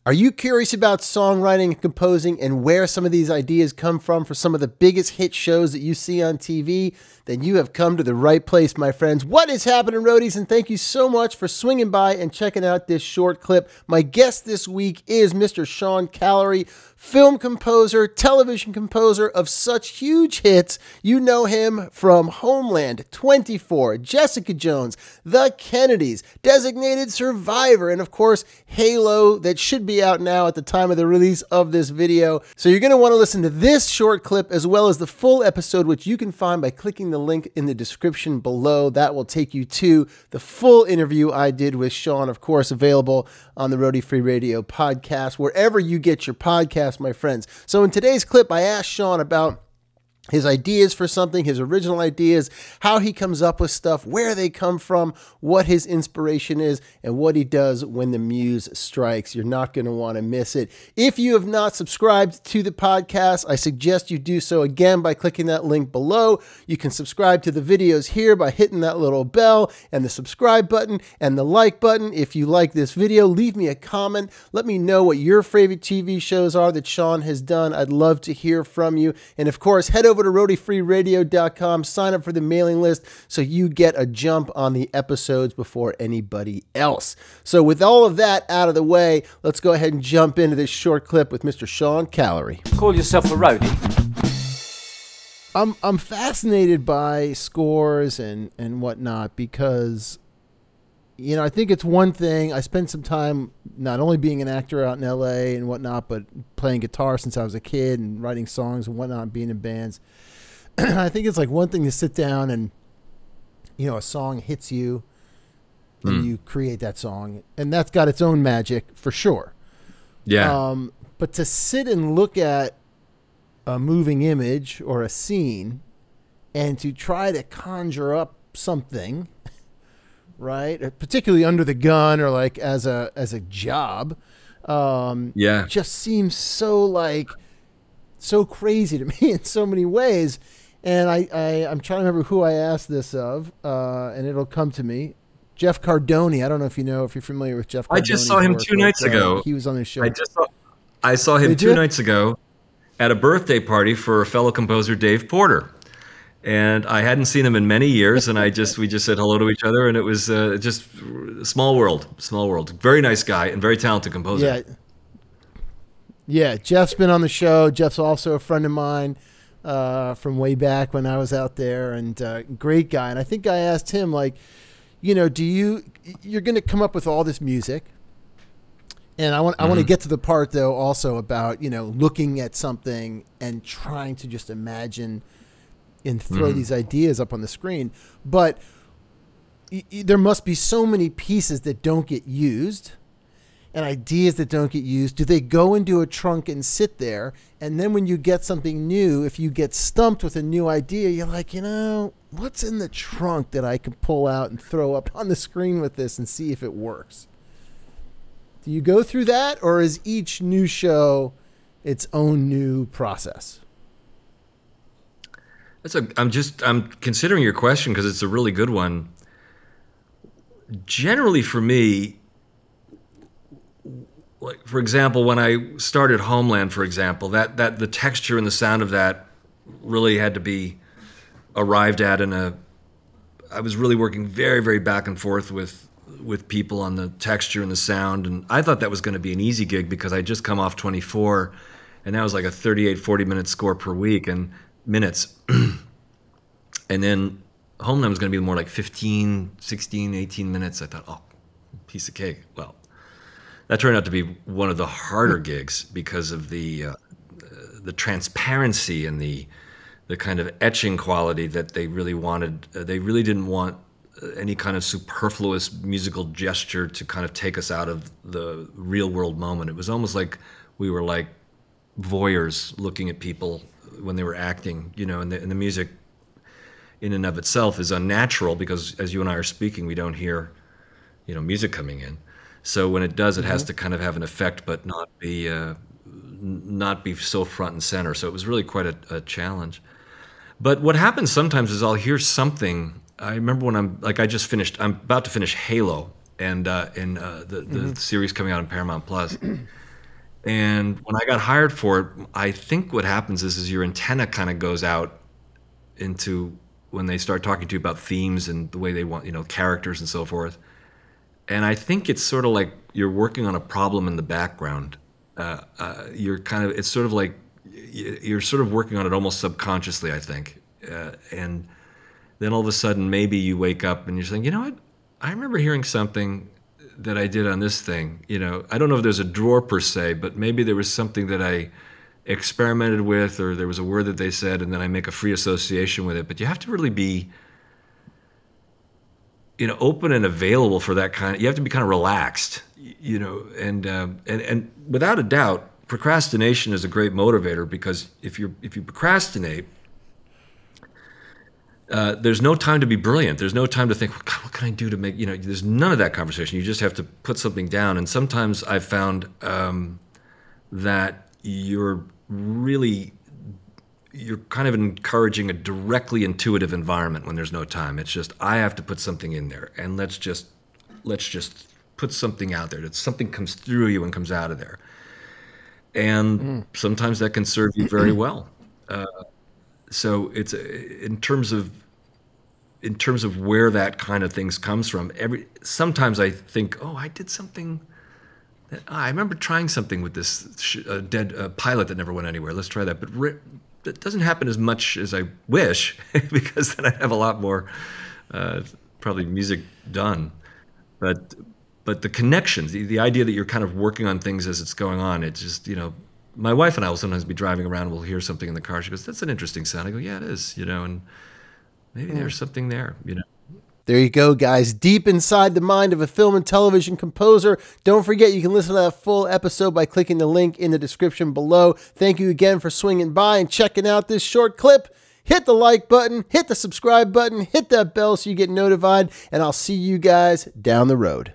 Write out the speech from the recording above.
Are you curious about songwriting and composing and where some of these ideas come from for some of the biggest hit shows that you see on TV? Then you have come to the right place, my friends. What is happening, Roadies? And thank you so much for swinging by and checking out this short clip. My guest this week is Mr. Sean Callery, film composer, television composer of such huge hits. You know him from Homeland, 24, Jessica Jones, The Kennedys, Designated Survivor, and of course, Halo, that should be out now at the time of the release of this video. So you're going to want to listen to this short clip as well as the full episode, which you can find by clicking the link in the description below. That will take you to the full interview I did with Sean, of course, available on the Roadie-Freeradio podcast, wherever you get your podcast, my friends. So in today's clip, I asked Sean about his ideas for something, his original ideas, how he comes up with stuff, where they come from, what his inspiration is, and what he does when the muse strikes. You're not going to want to miss it. If you have not subscribed to the podcast, I suggest you do so again by clicking that link below. You can subscribe to the videos here by hitting that little bell and the subscribe button and the like button. If you like this video, leave me a comment. Let me know what your favorite TV shows are that Sean has done. I'd love to hear from you. And of course, head over to Roadiefreeradio.com, sign up for the mailing list so you get a jump on the episodes before anybody else. So with all of that out of the way, let's go ahead and jump into this short clip with Mr. Sean Callery. Call yourself a roadie? I'm fascinated by scores and whatnot because, you know, I think it's one thing. I spent some time not only being an actor out in LA and whatnot, but playing guitar since I was a kid and writing songs and whatnot, and being in bands. I think it's like one thing to sit down and, you know, a song hits you and you create that song, and that's got its own magic for sure. Yeah. But to sit and look at a moving image or a scene and to try to conjure up something, right, particularly under the gun or like as a job, just seems so crazy to me in so many ways. And I'm trying to remember who I asked this of, and it'll come to me. Jeff Cardoni. I don't know if you're familiar with Jeff Cardoni. I just saw him 2 nights ago. He was on his show. I saw him 2 nights ago at a birthday party for a fellow composer, Dave Porter. And I hadn't seen him in many years, and we just said hello to each other, and it was just small world. Very nice guy and very talented composer. Yeah, Jeff's been on the show. Jeff's also a friend of mine from way back when I was out there, and great guy. And I think I asked him, like, you know, you're going to come up with all this music, and I want to get to the part though also about, you know, looking at something and trying to just imagine and throw these ideas up on the screen. But there must be so many pieces that don't get used and ideas that don't get used. Do they go into a trunk and sit there? And then when you get something new, if you get stumped with a new idea, you're like, you know, what's in the trunk that I can pull out and throw up on the screen with this and see if it works? Do you go through that, or is each new show its own new process? I'm considering your question because it's a really good one. Generally for me, like, for example, when I started Homeland, for example, that the texture and the sound of that really had to be arrived at I was really working very, very back and forth with people on the texture and the sound, and I thought that was going to be an easy gig because I'd just come off 24, and that was like a 38, 40-minute score per week, and minutes. And then Homeland was going to be more like 15, 16, 18 minutes. I thought, oh, piece of cake. Well, that turned out to be one of the harder gigs because of the transparency and the kind of etching quality that they really wanted. They really didn't want any kind of superfluous musical gesture to kind of take us out of the real world moment. It was almost like we were like voyeurs looking at people when they were acting, you know, and the music in and of itself is unnatural because as you and I are speaking, we don't hear, you know, music coming in. So when it does, it has to kind of have an effect, but not be so front and center. So it was really quite a challenge. But what happens sometimes is I'll hear something. I remember when I'm about to finish Halo, and the series coming out on Paramount Plus. And when I got hired for it, I think what happens is your antenna kind of goes out into when they start talking to you about themes and the way they want, characters and so forth. And I think it's sort of like you're working on a problem in the background. It's sort of like you're sort of working on it almost subconsciously, I think. And then all of a sudden, maybe you wake up and you're saying, you know what? I remember hearing something that I did on this thing. I don't know if there's a drawer per se, but maybe there was something that I experimented with, or there was a word that they said, and then I make a free association with it. But you have to really be, open and available for that kind of. You have to be kind of relaxed, and without a doubt, procrastination is a great motivator, because if you procrastinate, there's no time to be brilliant. There's no time to think, well, God, what can I do to make, there's none of that conversation. You just have to put something down. And sometimes I've found that you're kind of encouraging a directly intuitive environment when there's no time. It's just, I have to put something in there, and let's just put something out there. That something comes through you and comes out of there. And sometimes that can serve you very well. So it's in terms of where that kind of things comes from. Sometimes I think, oh, I did something. I remember trying something with this dead pilot that never went anywhere. Let's try that. But that doesn't happen as much as I wish, because then I have a lot more probably music done. But the connections, the idea that you're kind of working on things as it's going on, it's just, my wife and I will sometimes be driving around and we'll hear something in the car. She goes, that's an interesting sound. I go, yeah, it is, and maybe there's something there, There you go, guys. Deep inside the mind of a film and television composer. Don't forget, you can listen to that full episode by clicking the link in the description below. Thank you again for swinging by and checking out this short clip. Hit the like button, hit the subscribe button, hit that bell so you get notified, and I'll see you guys down the road.